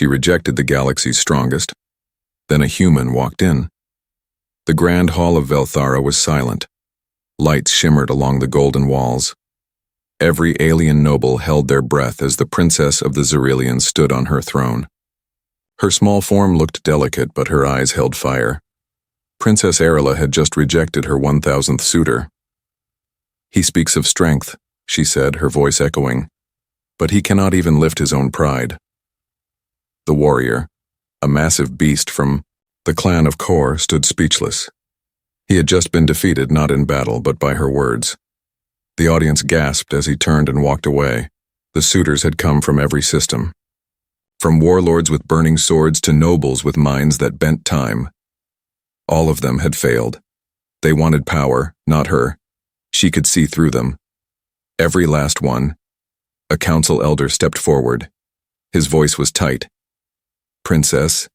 She rejected the galaxy's strongest. Then a human walked in. The grand hall of Velthara was silent. Lights shimmered along the golden walls. Every alien noble held their breath as the princess of the Xerilians stood on her throne. Her small form looked delicate, but her eyes held fire. Princess Arilla had just rejected her 1000th suitor. "He speaks of strength," she said, her voice echoing, "but he cannot even lift his own pride." The warrior, a massive beast from the clan of Kor, stood speechless. He had just been defeated, not in battle, but by her words. The audience gasped as he turned and walked away. The suitors had come from every system. From warlords with burning swords to nobles with minds that bent time. All of them had failed. They wanted power, not her. She could see through them. Every last one. A council elder stepped forward. His voice was tight. "Princess,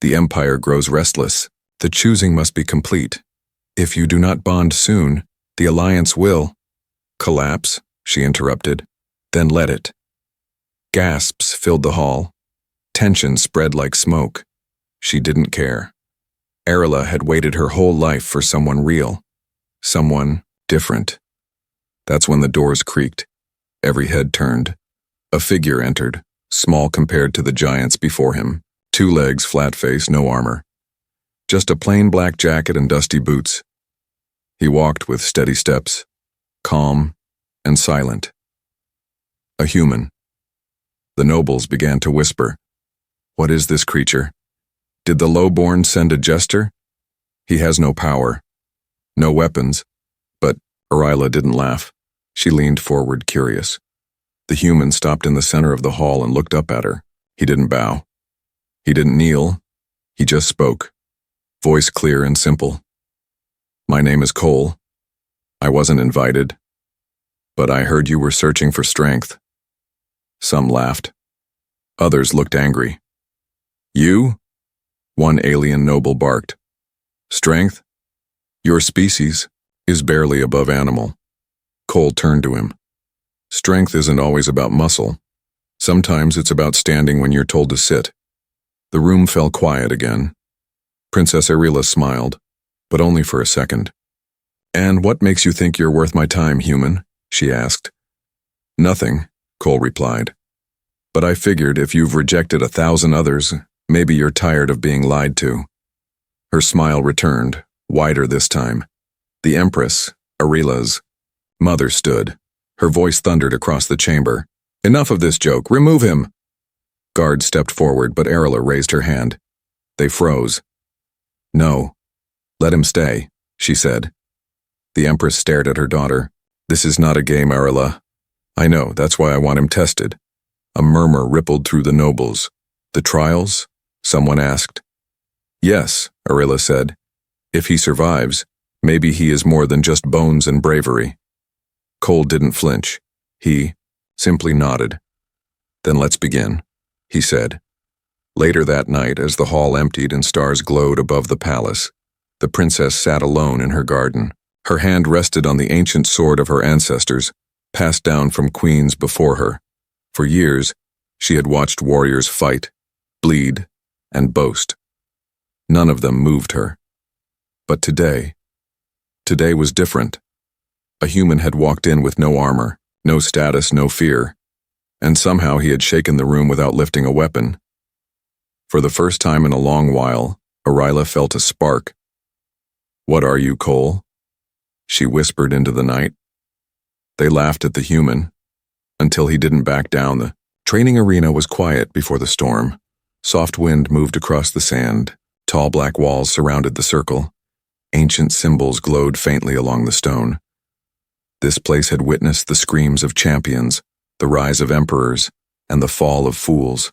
the Empire grows restless. The choosing must be complete. If you do not bond soon, the alliance will—" "Collapse," she interrupted. "Then let it." Gasps filled the hall. Tension spread like smoke. She didn't care. Arilla had waited her whole life for someone real. Someone different. That's when the doors creaked. Every head turned. A figure entered, small compared to the giants before him. 2 legs, flat face, no armor. Just a plain black jacket and dusty boots. He walked with steady steps, calm and silent. A human. The nobles began to whisper. What is this creature? Did the lowborn send a jester? He has no power, no weapons. But Arilla didn't laugh. She leaned forward, curious. The human stopped in the center of the hall and looked up at her. He didn't bow. He didn't kneel. He just spoke. Voice clear and simple. My name is Cole. I wasn't invited, but I heard you were searching for strength. Some laughed. Others looked angry. You? One alien noble barked. Strength? Your species is barely above animal. Cole turned to him. Strength isn't always about muscle. Sometimes it's about standing when you're told to sit. The room fell quiet again. Princess Arilla smiled, but only for a second. And what makes you think you're worth my time, human? She asked. Nothing, Cole replied. But I figured if you've rejected 1,000 others, maybe you're tired of being lied to. Her smile returned, wider this time. The Empress, Arilla's mother, stood. Her voice thundered across the chamber. Enough of this joke. Remove him! Guards stepped forward, but Arilla raised her hand. They froze. No. Let him stay, she said. The Empress stared at her daughter. This is not a game, Arilla. I know, that's why I want him tested. A murmur rippled through the nobles. The trials? Someone asked. Yes, Arilla said. If he survives, maybe he is more than just bones and bravery. Cole didn't flinch. He simply nodded. Then let's begin, he said. Later that night, as the hall emptied and stars glowed above the palace, the princess sat alone in her garden. Her hand rested on the ancient sword of her ancestors, passed down from queens before her. For years, she had watched warriors fight, bleed, and boast. None of them moved her. But today was different. A human had walked in with no armor, no status, no fear, and somehow he had shaken the room without lifting a weapon. For the first time in a long while, Arilla felt a spark. What are you, Cole? She whispered into the night. They laughed at the human, until he didn't back down. The training arena was quiet before the storm. Soft wind moved across the sand. Tall black walls surrounded the circle. Ancient symbols glowed faintly along the stone. This place had witnessed the screams of champions, the rise of emperors, and the fall of fools.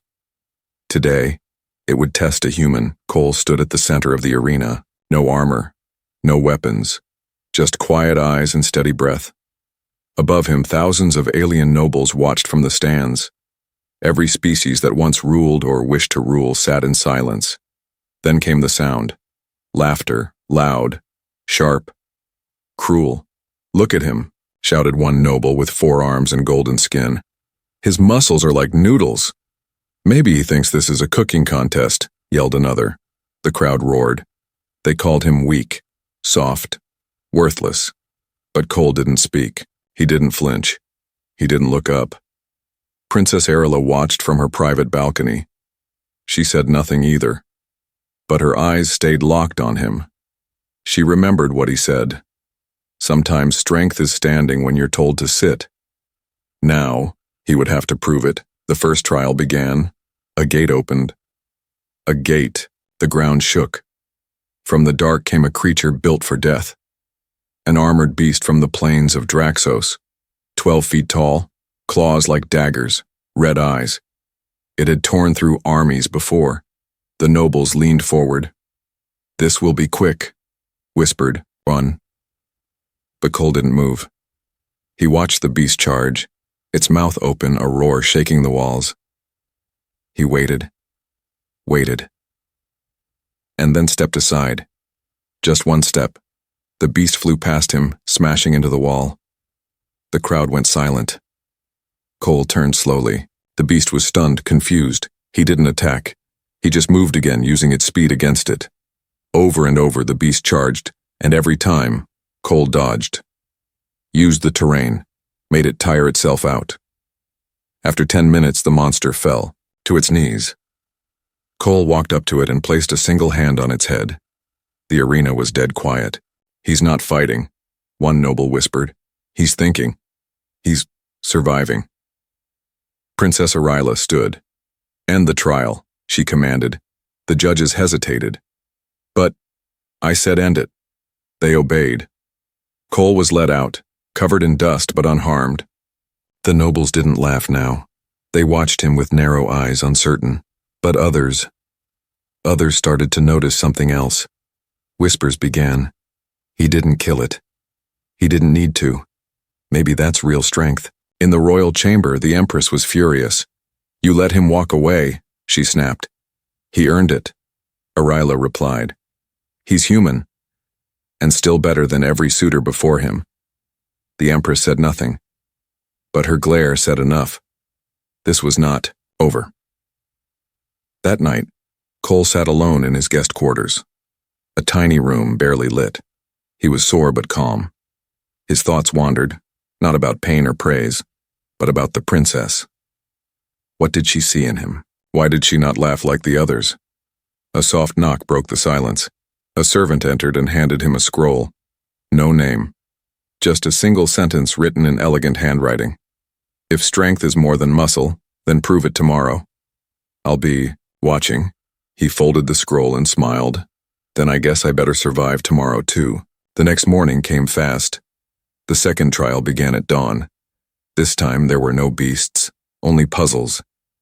Today, it would test a human. Cole stood at the center of the arena. No armor, no weapons, just quiet eyes and steady breath. Above him, thousands of alien nobles watched from the stands. Every species that once ruled or wished to rule sat in silence. Then came the sound. Laughter, loud, sharp, cruel. Look at him, shouted one noble with 4 arms and golden skin. His muscles are like noodles. Maybe he thinks this is a cooking contest, yelled another. The crowd roared. They called him weak, soft, worthless. But Cole didn't speak. He didn't flinch. He didn't look up. Princess Arila watched from her private balcony. She said nothing either. But her eyes stayed locked on him. She remembered what he said. Sometimes strength is standing when you're told to sit. Now, he would have to prove it. The first trial began. A gate opened. A gate. The ground shook. From the dark came a creature built for death. An armored beast from the plains of Draxos. 12 feet tall, claws like daggers, red eyes. It had torn through armies before. The nobles leaned forward. "This will be quick," whispered one. But Cole didn't move. He watched the beast charge, its mouth open, a roar shaking the walls. He waited, and then stepped aside. Just one step. The beast flew past him, smashing into the wall. The crowd went silent. Cole turned slowly. The beast was stunned, confused. He didn't attack. He just moved again, using its speed against it. Over and over the beast charged, and every time, Cole dodged. Used the terrain, made it tire itself out. After 10 minutes, the monster fell, to its knees. Cole walked up to it and placed a single hand on its head. The arena was dead quiet. "He's not fighting," one noble whispered. "He's thinking. He's surviving." Princess Arila stood. "End the trial," she commanded. The judges hesitated. "But," I said, "end it." They obeyed. Cole was let out, covered in dust but unharmed. The nobles didn't laugh now. They watched him with narrow eyes, uncertain. But others started to notice something else. Whispers began. He didn't kill it. He didn't need to. Maybe that's real strength. In the royal chamber, the Empress was furious. "You let him walk away," she snapped. "He earned it," Arila replied. "He's human, and still better than every suitor before him." The Empress said nothing, but her glare said enough. This was not over. That night, Cole sat alone in his guest quarters. A tiny room, barely lit. He was sore but calm. His thoughts wandered, not about pain or praise, but about the princess. What did she see in him? Why did she not laugh like the others? A soft knock broke the silence. A servant entered and handed him a scroll. No name. Just a single sentence written in elegant handwriting. "If strength is more than muscle, then prove it tomorrow. I'll be watching." He folded the scroll and smiled. "Then I guess I better survive tomorrow too." The next morning came fast. The second trial began at dawn. This time there were no beasts, only puzzles.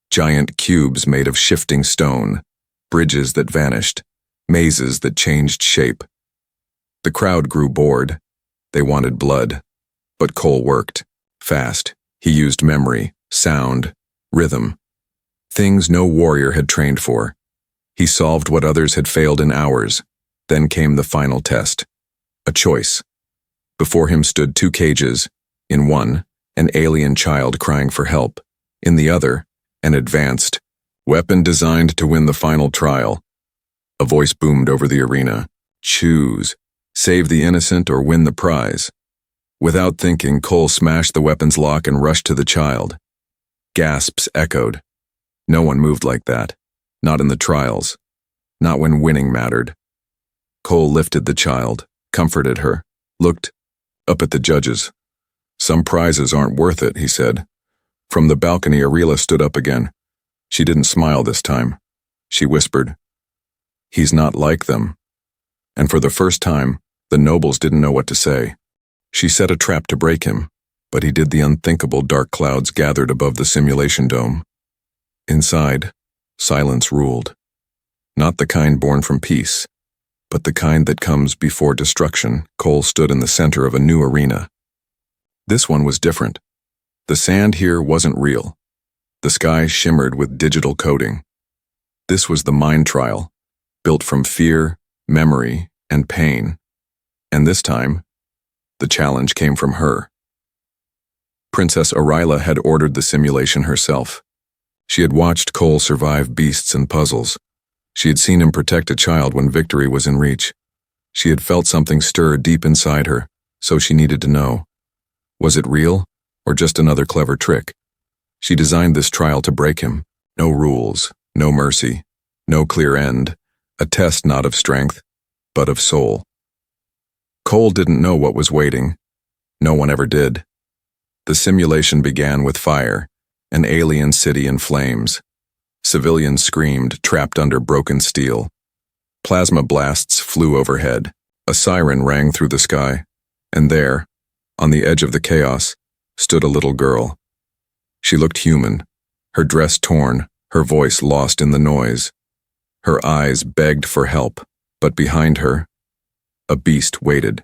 Giant cubes made of shifting stone, bridges that vanished, mazes that changed shape. The crowd grew bored. They wanted blood. But Cole worked. Fast. He used memory, sound, rhythm. Things no warrior had trained for. He solved what others had failed in hours. Then came the final test. A choice. Before him stood two cages. In one, an alien child crying for help. In the other, an advanced weapon designed to win the final trial. A voice boomed over the arena. "Choose. Save the innocent or win the prize." Without thinking, Cole smashed the weapon's lock and rushed to the child. Gasps echoed. No one moved like that. Not in the trials. Not when winning mattered. Cole lifted the child, comforted her, looked up at the judges. "Some prizes aren't worth it," he said. From the balcony, Arila stood up again. She didn't smile this time. She whispered, "He's not like them." And for the first time, the nobles didn't know what to say. She set a trap to break him, but he did the unthinkable. Dark clouds gathered above the simulation dome. Inside, silence ruled. Not the kind born from peace, but the kind that comes before destruction. Cole stood in the center of a new arena. This one was different. The sand here wasn't real. The sky shimmered with digital coating. This was the mind trial, built from fear, memory, and pain. And this time, the challenge came from her. Princess Arila had ordered the simulation herself. She had watched Cole survive beasts and puzzles. She had seen him protect a child when victory was in reach. She had felt something stir deep inside her, so she needed to know. Was it real, or just another clever trick? She designed this trial to break him. No rules, no mercy, no clear end, a test not of strength, but of soul. Cole didn't know what was waiting. No one ever did. The simulation began with fire, an alien city in flames. Civilians screamed, trapped under broken steel. Plasma blasts flew overhead. A siren rang through the sky, and there, on the edge of the chaos, stood a little girl. She looked human, her dress torn, her voice lost in the noise. Her eyes begged for help, but behind her, a beast waited,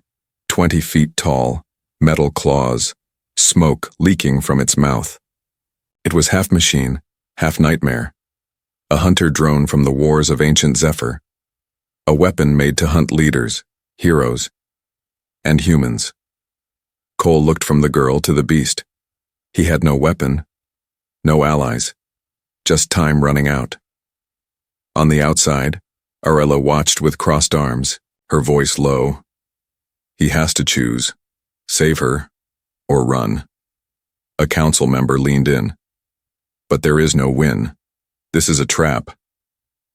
20 feet tall, metal claws, smoke leaking from its mouth. It was half machine, half nightmare. A hunter drone from the wars of ancient Zephyr. A weapon made to hunt leaders, heroes, and humans. Cole looked from the girl to the beast. He had no weapon, no allies, just time running out. On the outside, Arella watched with crossed arms, her voice low. He has to choose, save her, or run. A council member leaned in. But there is no win. This is a trap.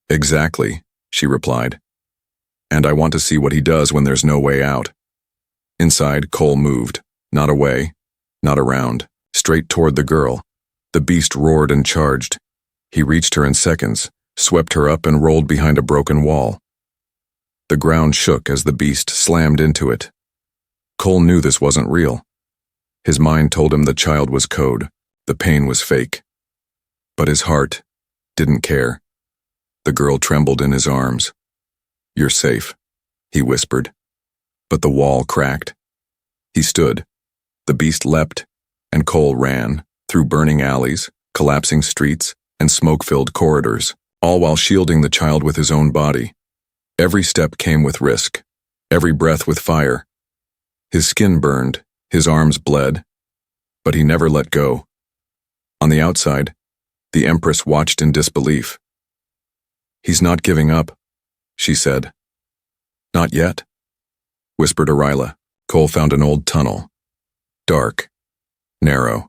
Exactly, she replied. And I want to see what he does when there's no way out. Inside, Cole moved, not away, not around, straight toward the girl. The beast roared and charged. He reached her in seconds, swept her up and rolled behind a broken wall. The ground shook as the beast slammed into it. Cole knew this wasn't real. His mind told him the child was code, the pain was fake. But his heart didn't care. The girl trembled in his arms. You're safe, he whispered. But the wall cracked. He stood. The beast leapt, and Cole ran, through burning alleys, collapsing streets, and smoke-filled corridors, all while shielding the child with his own body. Every step came with risk, every breath with fire. His skin burned, his arms bled, but he never let go. On the outside, the Empress watched in disbelief. He's not giving up, she said. Not yet, whispered Arilla. Cole found an old tunnel. Dark, narrow.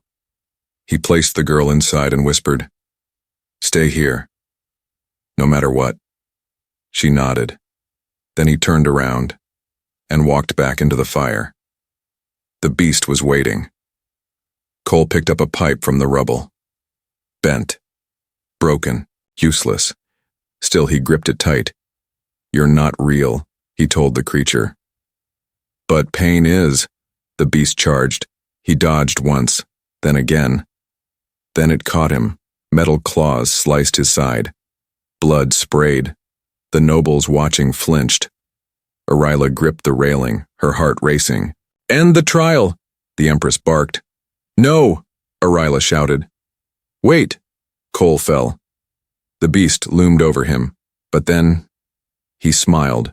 He placed the girl inside and whispered, Stay here, no matter what. She nodded. Then he turned around and walked back into the fire. The beast was waiting. Cole picked up a pipe from the rubble. Bent, broken, useless. Still he gripped it tight. You're not real, he told the creature. But pain is, the beast charged. He dodged once, then again. Then it caught him. Metal claws sliced his side. Blood sprayed. The nobles watching flinched. Arilla gripped the railing, her heart racing. End the trial, the Empress barked. No, Arilla shouted. Wait, Cole fell. The beast loomed over him, but then he smiled.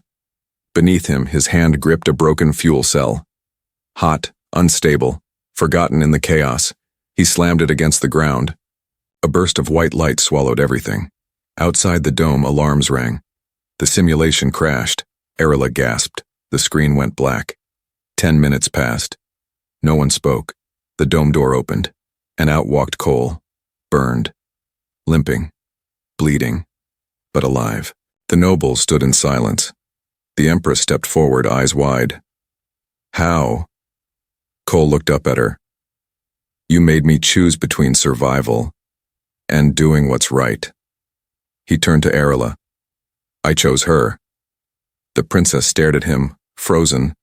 Beneath him, his hand gripped a broken fuel cell. Hot, unstable, forgotten in the chaos, he slammed it against the ground. A burst of white light swallowed everything. Outside the dome, alarms rang. The simulation crashed. Arilla gasped. The screen went black. 10 minutes passed. No one spoke. The dome door opened, and out walked Cole, burned, limping, bleeding, but alive. The nobles stood in silence. The Empress stepped forward, eyes wide. How? Cole looked up at her. You made me choose between survival and doing what's right. He turned to Arilla. I chose her. The princess stared at him, frozen,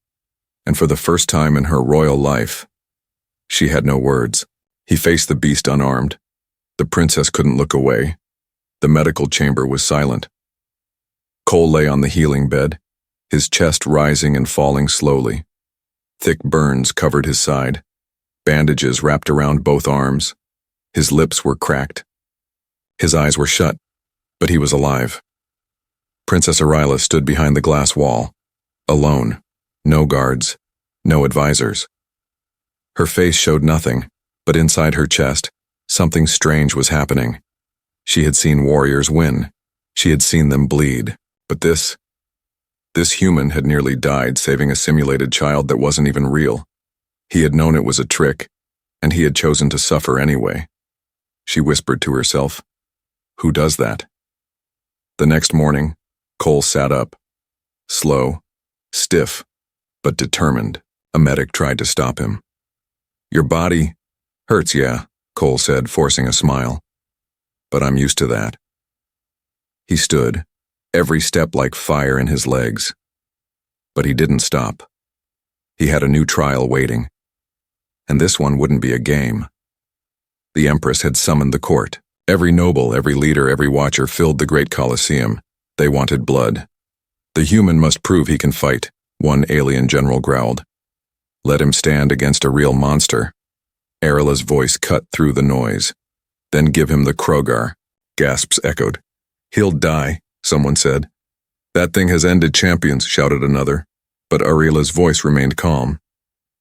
and for the first time in her royal life, she had no words. He faced the beast unarmed. The princess couldn't look away. The medical chamber was silent. Cole lay on the healing bed, his chest rising and falling slowly. Thick burns covered his side. Bandages wrapped around both arms. His lips were cracked. His eyes were shut, but he was alive. Princess Arilla stood behind the glass wall, alone, no guards, no advisors. Her face showed nothing, but inside her chest, something strange was happening. She had seen warriors win. She had seen them bleed. But this human had nearly died saving a simulated child that wasn't even real. He had known it was a trick, and he had chosen to suffer anyway. She whispered to herself, "Who does that?" The next morning, Cole sat up. Slow, stiff, but determined. A medic tried to stop him. "Your body hurts, yeah," Cole said, forcing a smile. "But I'm used to that." He stood, every step like fire in his legs. But he didn't stop. He had a new trial waiting. And this one wouldn't be a game. The Empress had summoned the court. Every noble, every leader, every watcher filled the great Colosseum. They wanted blood. "The human must prove he can fight," one alien general growled. "Let him stand against a real monster." Arilla's voice cut through the noise. "Then give him the Krogar." Gasps echoed. "He'll die," someone said. "That thing has ended champions," shouted another. But Arilla's voice remained calm.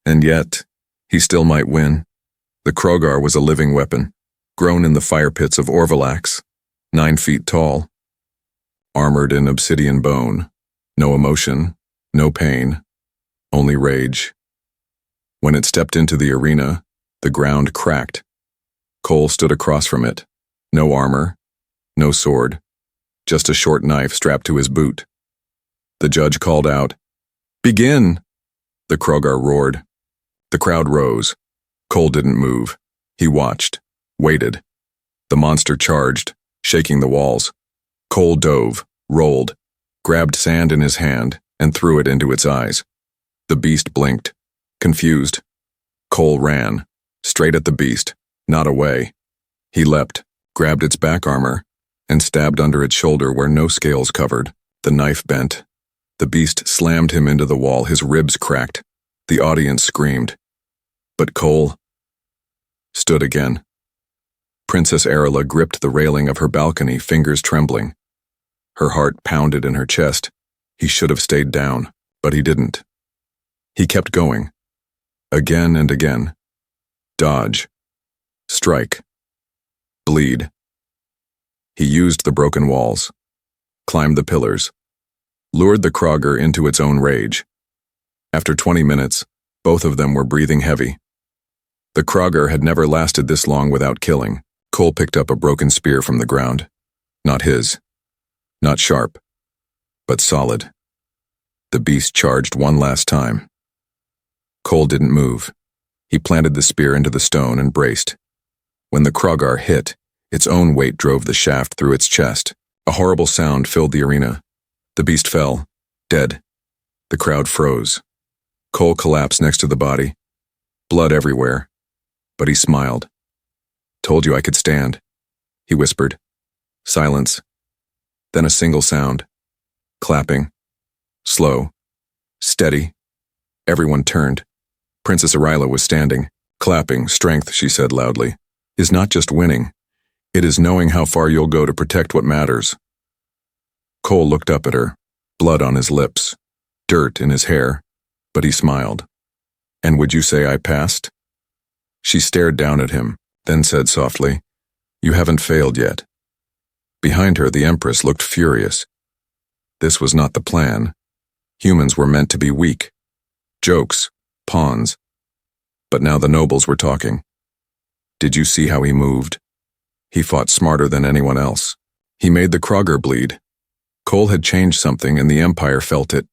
"And yet, he still might win." The Krogar was a living weapon, grown in the fire pits of Orvalax, 9 feet tall, armored in obsidian bone. No emotion, no pain, only rage. When it stepped into the arena, the ground cracked. Cole stood across from it. No armor, no sword, just a short knife strapped to his boot. The judge called out, "Begin!" The Krogar roared. The crowd rose. Cole didn't move. He watched, waited. The monster charged, shaking the walls. Cole dove, rolled, grabbed sand in his hand, and threw it into its eyes. The beast blinked, confused. Cole ran, straight at the beast, not away. He leapt, grabbed its back armor, and stabbed under its shoulder where no scales covered. The knife bent. The beast slammed him into the wall, his ribs cracked. The audience screamed. But Cole stood again. Princess Arilla gripped the railing of her balcony, fingers trembling. Her heart pounded in her chest. He should have stayed down, but he didn't. He kept going. Again and again. Dodge. Strike. Bleed. He used the broken walls, climbed the pillars, lured the Krogar into its own rage. After 20 minutes, both of them were breathing heavy. The Krogar had never lasted this long without killing. Cole picked up a broken spear from the ground. Not his. Not sharp, but solid. The beast charged one last time. Cole didn't move. He planted the spear into the stone and braced. When the Krogar hit, its own weight drove the shaft through its chest. A horrible sound filled the arena. The beast fell, dead. The crowd froze. Cole collapsed next to the body. Blood everywhere. But he smiled. "Told you I could stand," he whispered. Silence. Then a single sound. Clapping. Slow. Steady. Everyone turned. Princess Arilla was standing. "Clapping, strength," she said loudly, "is not just winning. It is knowing how far you'll go to protect what matters." Cole looked up at her, blood on his lips, dirt in his hair, but he smiled. "And would you say I passed?" She stared down at him, then said softly, "You haven't failed yet." Behind her, the Empress looked furious. This was not the plan. Humans were meant to be weak. Jokes, pawns. But now the nobles were talking. "Did you see how he moved? He fought smarter than anyone else. He made the Krogar bleed." Cole had changed something and the Empire felt it.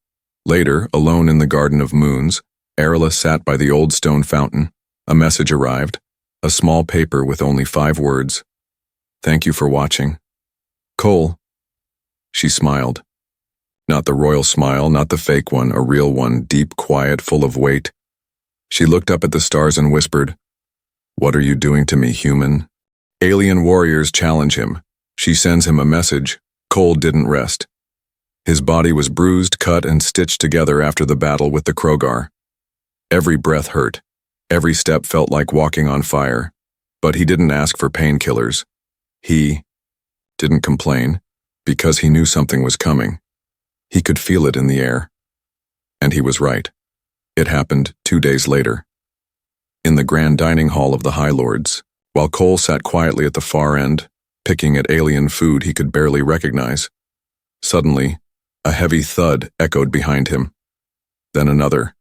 Later, alone in the Garden of Moons, Arilla sat by the old stone fountain. A message arrived, a small paper with only 5 words. "Thank you for watching. Cole." She smiled. Not the royal smile, not the fake one, a real one, deep, quiet, full of weight. She looked up at the stars and whispered, "What are you doing to me, human?" Alien warriors challenge him. She sends him a message. Cole didn't rest. His body was bruised, cut, and stitched together after the battle with the Krogar. Every breath hurt. Every step felt like walking on fire. But he didn't ask for painkillers. He didn't complain, because he knew something was coming. He could feel it in the air. And he was right. It happened 2 days later. In the grand dining hall of the High Lords, while Cole sat quietly at the far end, picking at alien food he could barely recognize. Suddenly, a heavy thud echoed behind him. Then another.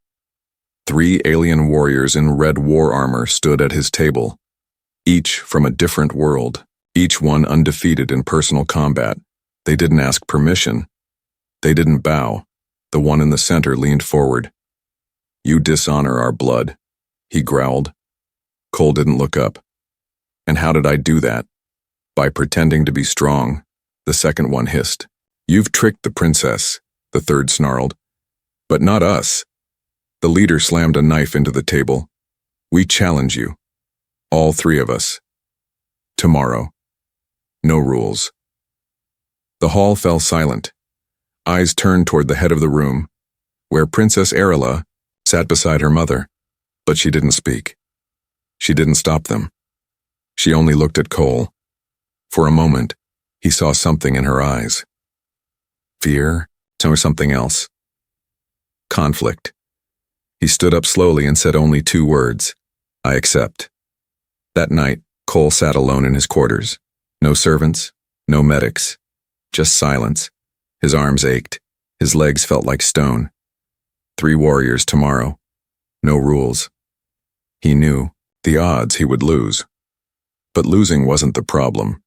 3 alien warriors in red war armor stood at his table, each from a different world, each one undefeated in personal combat. They didn't ask permission. They didn't bow. The one in the center leaned forward. "You dishonor our blood," he growled. Cole didn't look up. "And how did I do that?" "By pretending to be strong," the second one hissed. "You've tricked the princess," the third snarled. "But not us." The leader slammed a knife into the table. "We challenge you. All 3 of us. Tomorrow. No rules." The hall fell silent. Eyes turned toward the head of the room, where Princess Arilla sat beside her mother, but she didn't speak. She didn't stop them. She only looked at Cole. For a moment, he saw something in her eyes. Fear, or something else. Conflict. He stood up slowly and said only 2 words, "I accept." That night, Cole sat alone in his quarters. No servants, no medics, just silence. His arms ached. His legs felt like stone. 3 warriors tomorrow. No rules. He knew the odds he would lose. But losing wasn't the problem.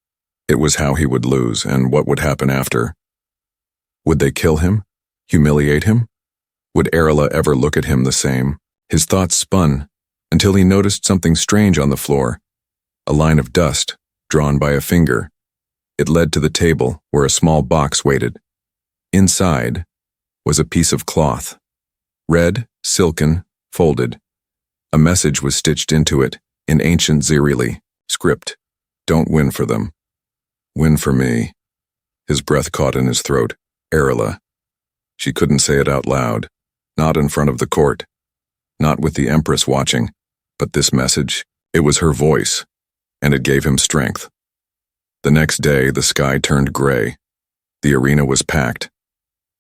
It was how he would lose and what would happen after. Would they kill him? Humiliate him? Would Arilla ever look at him the same? His thoughts spun until he noticed something strange on the floor. A line of dust, drawn by a finger. It led to the table where a small box waited. Inside was a piece of cloth. Red, silken, folded. A message was stitched into it in ancient Zirili script. "Don't win for them. Win for me." His breath caught in his throat. Arilla. She couldn't say it out loud. Not in front of the court. Not with the Empress watching. But this message, it was her voice, and it gave him strength. The next day, the sky turned gray. The arena was packed.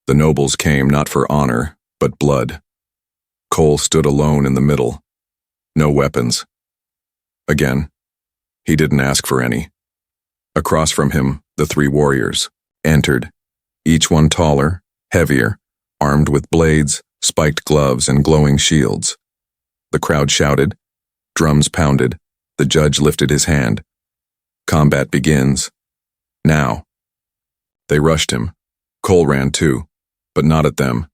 The nobles came not for honor, but blood. Cole stood alone in the middle. No weapons. Again, he didn't ask for any. Across from him, the 3 warriors entered, each one taller, heavier, armed with blades, spiked gloves, and glowing shields. The crowd shouted. Drums pounded. The judge lifted his hand. "Combat begins. Now." They rushed him. Cole ran too, but not at them.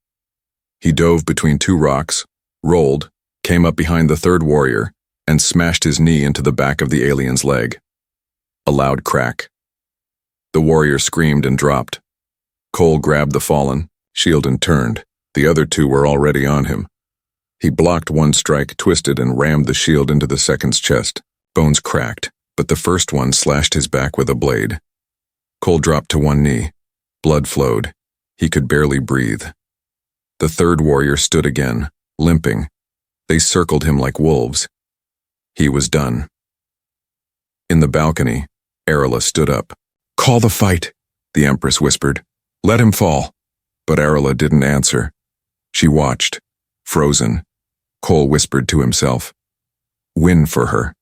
He dove between 2 rocks, rolled, came up behind the 3rd warrior, and smashed his knee into the back of the alien's leg. A loud crack. The warrior screamed and dropped. Cole grabbed the fallen, shield, and turned. The other 2 were already on him. He blocked one strike, twisted, and rammed the shield into the second's chest. Bones cracked, but the first one slashed his back with a blade. Cole dropped to one knee. Blood flowed. He could barely breathe. The 3rd warrior stood again, limping. They circled him like wolves. He was done. In the balcony, Arilla stood up. "Call the fight," the Empress whispered. "Let him fall." But Arilla didn't answer. She watched, frozen. Cole whispered to himself, "Win for her."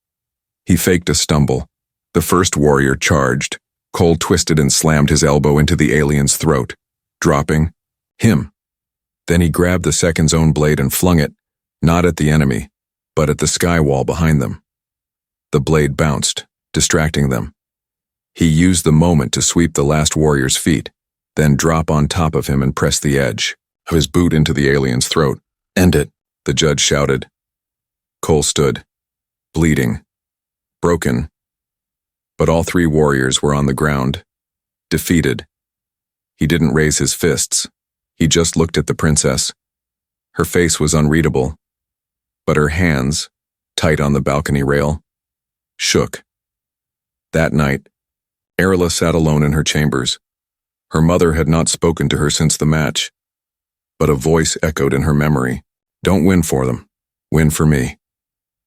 He faked a stumble. The 1st warrior charged. Cole twisted and slammed his elbow into the alien's throat, dropping him. Then he grabbed the 2nd's own blade and flung it, not at the enemy, but at the sky wall behind them. The blade bounced, distracting them. He used the moment to sweep the last warrior's feet, then drop on top of him and press the edge of his boot into the alien's throat. "End it," the judge shouted. Cole stood, bleeding, broken. But all 3 warriors were on the ground, defeated. He didn't raise his fists. He just looked at the princess. Her face was unreadable, but her hands, tight on the balcony rail, shook. That night, Arilla sat alone in her chambers. Her mother had not spoken to her since the match, but a voice echoed in her memory. "Don't win for them. Win for me."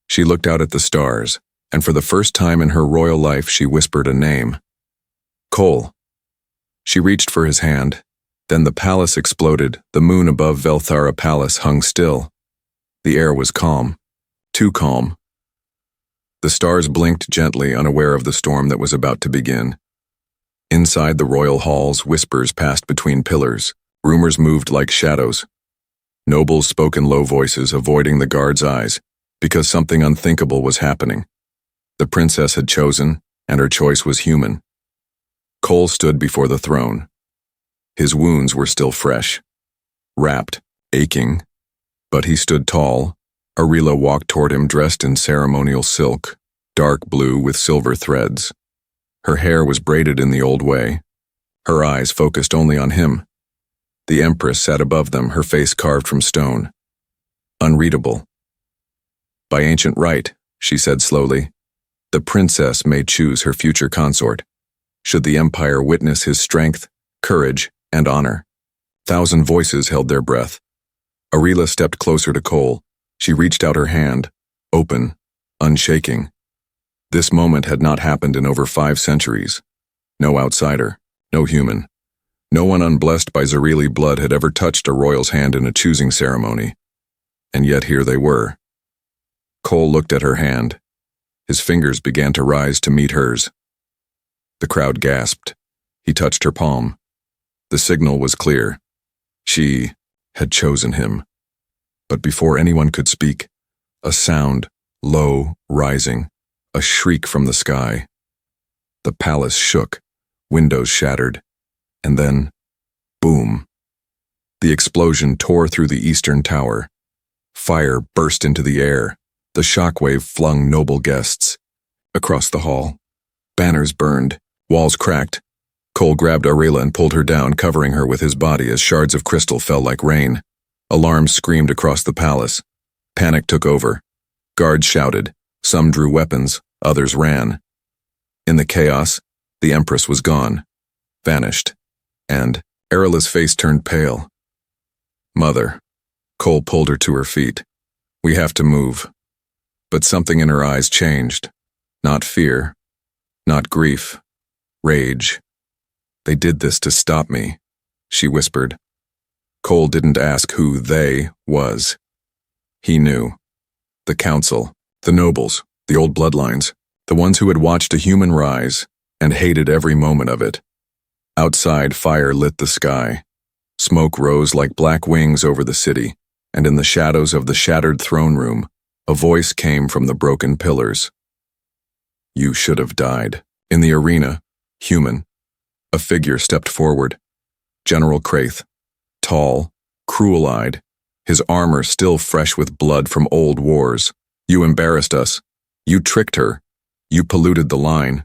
She looked out at the stars, and for the first time in her royal life she whispered a name. "Cole." She reached for his hand. Then the palace exploded. The moon above Velthara Palace hung still. The air was calm. Too calm. The stars blinked gently, unaware of the storm that was about to begin. Inside the royal halls, whispers passed between pillars. Rumors moved like shadows. Nobles spoke in low voices, avoiding the guards' eyes, because something unthinkable was happening. The princess had chosen, and her choice was human. Cole stood before the throne. His wounds were still fresh, wrapped, aching, but he stood tall. Arela walked toward him dressed in ceremonial silk, dark blue with silver threads. Her hair was braided in the old way. Her eyes focused only on him. The empress sat above them, her face carved from stone. Unreadable. By ancient right, she said slowly, the princess may choose her future consort. Should the empire witness his strength, courage, and honor? 1,000 voices held their breath. Arela stepped closer to Cole. She reached out her hand, open, unshaking. This moment had not happened in over 5 centuries. No outsider, no human. No one unblessed by Zarili blood had ever touched a royal's hand in a choosing ceremony. And yet here they were. Cole looked at her hand. His fingers began to rise to meet hers. The crowd gasped. He touched her palm. The signal was clear. She had chosen him. But before anyone could speak, a sound, low, rising, a shriek from the sky. The palace shook, windows shattered, and then, boom. The explosion tore through the eastern tower. Fire burst into the air. The shockwave flung noble guests. Across the hall, banners burned, walls cracked. Cole grabbed Arela and pulled her down, covering her with his body as shards of crystal fell like rain. Alarms screamed across the palace. Panic took over. Guards shouted. Some drew weapons, others ran. In the chaos, the empress was gone, vanished, and Arela's face turned pale. Mother. Cole pulled her to her feet. We have to move. But something in her eyes changed. Not fear, not grief, rage. They did this to stop me, she whispered. Cole didn't ask who they was. He knew. The council, the nobles, the old bloodlines, the ones who had watched a human rise and hated every moment of it. Outside, fire lit the sky. Smoke rose like black wings over the city, and in the shadows of the shattered throne room, a voice came from the broken pillars. You should have died. In the arena, human, a figure stepped forward. General Kraith, tall, cruel-eyed, his armor still fresh with blood from old wars. You embarrassed us. You tricked her. You polluted the line.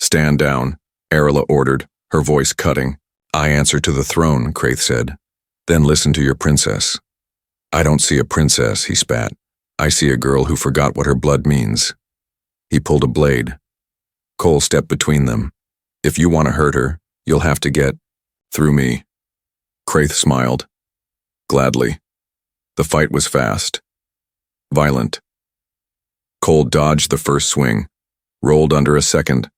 Stand down, Arela ordered, her voice cutting. I answer to the throne, Kraith said. Then listen to your princess. I don't see a princess, he spat. I see a girl who forgot what her blood means. He pulled a blade. Cole stepped between them. If you want to hurt her, you'll have to get through me. Kraith smiled. Gladly. The fight was fast. Violent. Cole dodged the first swing, rolled under a second,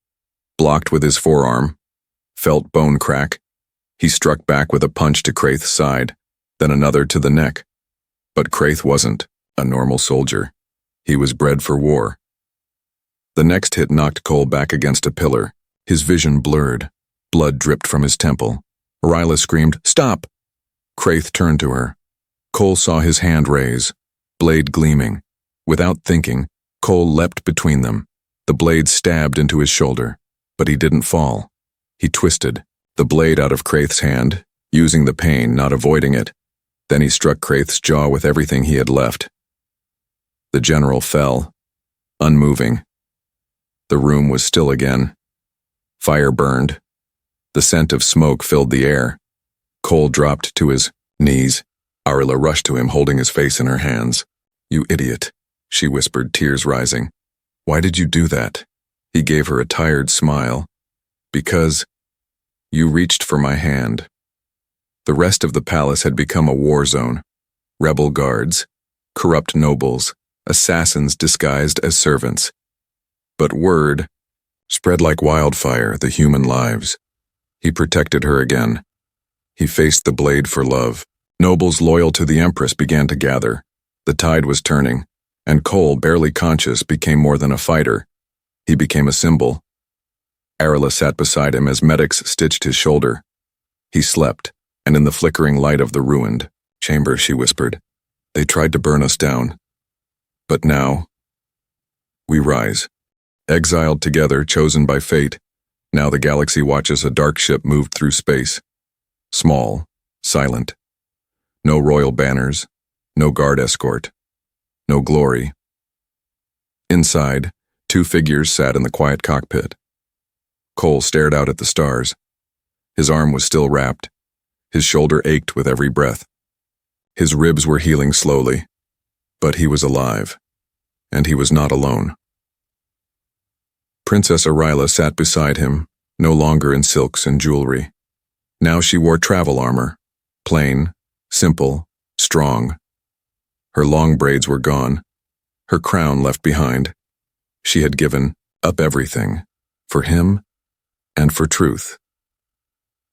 blocked with his forearm, felt bone crack. He struck back with a punch to Kraith's side, then another to the neck. But Kraith wasn't a normal soldier. He was bred for war. The next hit knocked Cole back against a pillar. His vision blurred. Blood dripped from his temple. Arela screamed, "Stop!" Kraith turned to her. Cole saw his hand raise, blade gleaming. Without thinking, Cole leapt between them. The blade stabbed into his shoulder, but he didn't fall. He twisted, the blade out of Kraith's hand, using the pain, not avoiding it. Then he struck Kraith's jaw with everything he had left. The general fell, unmoving. The room was still again. Fire burned. The scent of smoke filled the air. Cole dropped to his knees. Arela rushed to him, holding his face in her hands. You idiot, she whispered, tears rising. Why did you do that? He gave her a tired smile. Because you reached for my hand. The rest of the palace had become a war zone. Rebel guards, corrupt nobles, assassins disguised as servants. But word spread like wildfire, the human lives. He protected her again. He faced the blade for love. Nobles loyal to the Empress began to gather. The tide was turning, and Cole, barely conscious, became more than a fighter. He became a symbol. Arila sat beside him as medics stitched his shoulder. He slept, and in the flickering light of the ruined chamber, she whispered, "They tried to burn us down. But now, we rise. Exiled together, chosen by fate, now the galaxy watches a dark ship move through space. Small, silent. No royal banners, no guard escort, no glory. Inside, two figures sat in the quiet cockpit. Cole stared out at the stars. His arm was still wrapped. His shoulder ached with every breath. His ribs were healing slowly, but he was alive, and he was not alone. Princess Arila sat beside him, no longer in silks and jewelry. Now she wore travel armor, plain, simple, strong. Her long braids were gone, her crown left behind. She had given up everything, for him and for truth.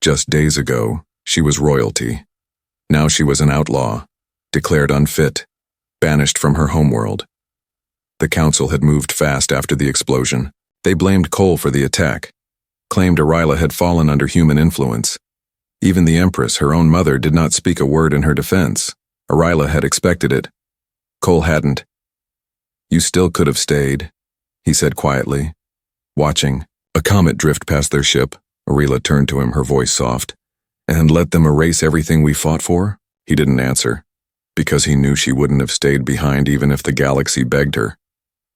Just days ago, she was royalty. Now she was an outlaw, declared unfit, banished from her homeworld. The council had moved fast after the explosion. They blamed Cole for the attack, claimed Arila had fallen under human influence. Even the Empress, her own mother, did not speak a word in her defense. Arila had expected it. Cole hadn't. "You still could have stayed," he said quietly, watching a comet drift past their ship. Arila turned to him, her voice soft. "And let them erase everything we fought for?" He didn't answer, because he knew she wouldn't have stayed behind even if the galaxy begged her.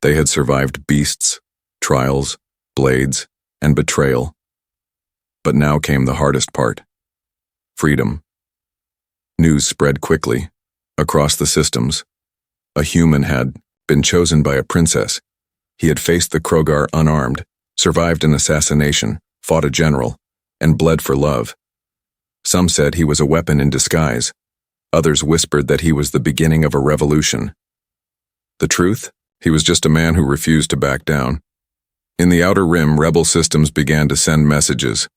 They had survived beasts, trials, blades, and betrayal. But now came the hardest part. Freedom. News spread quickly, across the systems. A human had been chosen by a princess. He had faced the Krogar unarmed, survived an assassination, fought a general, and bled for love. Some said he was a weapon in disguise. Others whispered that he was the beginning of a revolution. The truth? He was just a man who refused to back down. In the Outer Rim, rebel systems began to send messages.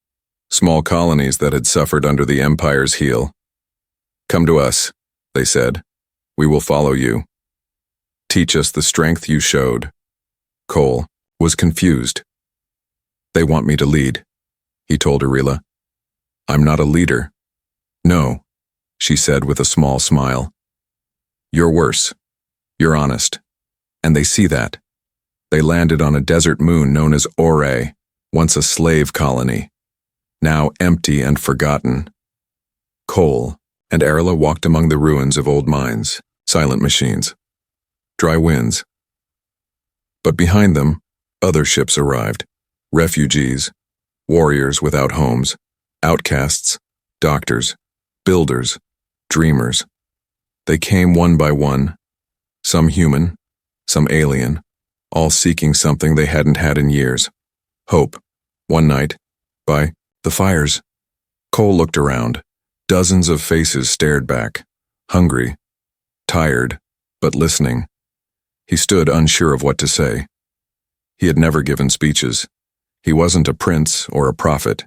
Small colonies that had suffered under the Empire's heel. "Come to us," they said. "We will follow you. Teach us the strength you showed." Cole was confused. "They want me to lead," he told Arila. "I'm not a leader." "No," she said with a small smile. "You're worse. You're honest. And they see that. They landed on a desert moon known as Ore, once a slave colony, now empty and forgotten." Cole and Arila walked among the ruins of old mines, silent machines, dry winds. But behind them, other ships arrived, refugees, warriors without homes, outcasts, doctors, builders, dreamers. They came one by one, some human, some alien, all seeking something they hadn't had in years. Hope. One night, by the fires, Cole looked around. Dozens of faces stared back, hungry, tired, but listening. He stood unsure of what to say. He had never given speeches. He wasn't a prince or a prophet.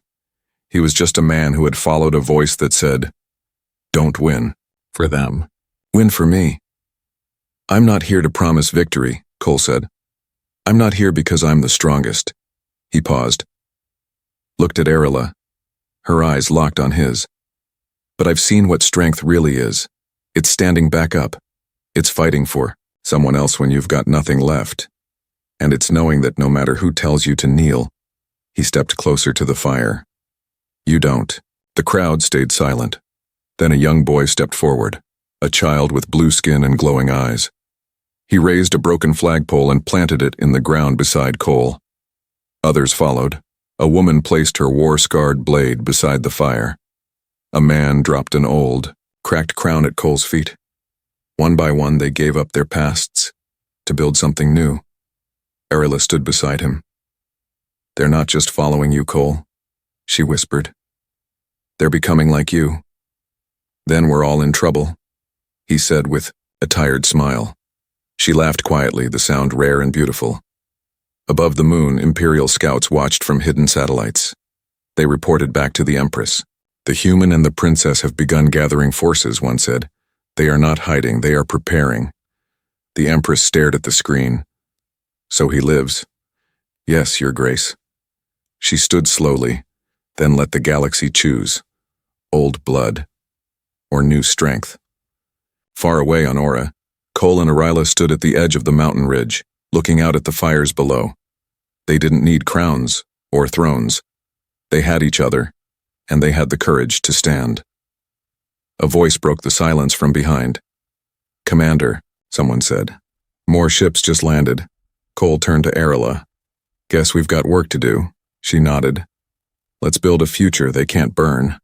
He was just a man who had followed a voice that said, "Don't win for them. Win for me." "I'm not here to promise victory," Cole said. "I'm not here because I'm the strongest." He paused, looked at Arila. Her eyes locked on his. "But I've seen what strength really is. It's standing back up. It's fighting for someone else when you've got nothing left. And it's knowing that no matter who tells you to kneel." He stepped closer to the fire. "You don't." The crowd stayed silent. Then a young boy stepped forward, a child with blue skin and glowing eyes. He raised a broken flagpole and planted it in the ground beside Cole. Others followed. A woman placed her war-scarred blade beside the fire. A man dropped an old, cracked crown at Cole's feet. One by one, they gave up their pasts to build something new. Arila stood beside him. "They're not just following you, Cole," she whispered. "They're becoming like you." "Then we're all in trouble," he said with a tired smile. She laughed quietly, the sound rare and beautiful. Above the moon, Imperial scouts watched from hidden satellites. They reported back to the Empress. "The human and the princess have begun gathering forces," one said. "They are not hiding, they are preparing." The Empress stared at the screen. "So he lives." "Yes, Your Grace." She stood slowly, then let the galaxy choose. Old blood, or new strength. Far away on Aura, Cole and Arila stood at the edge of the mountain ridge, looking out at the fires below. They didn't need crowns or thrones. They had each other, and they had the courage to stand. A voice broke the silence from behind. "Commander," someone said. "More ships just landed." Cole turned to Arila. "Guess we've got work to do." She nodded. "Let's build a future they can't burn."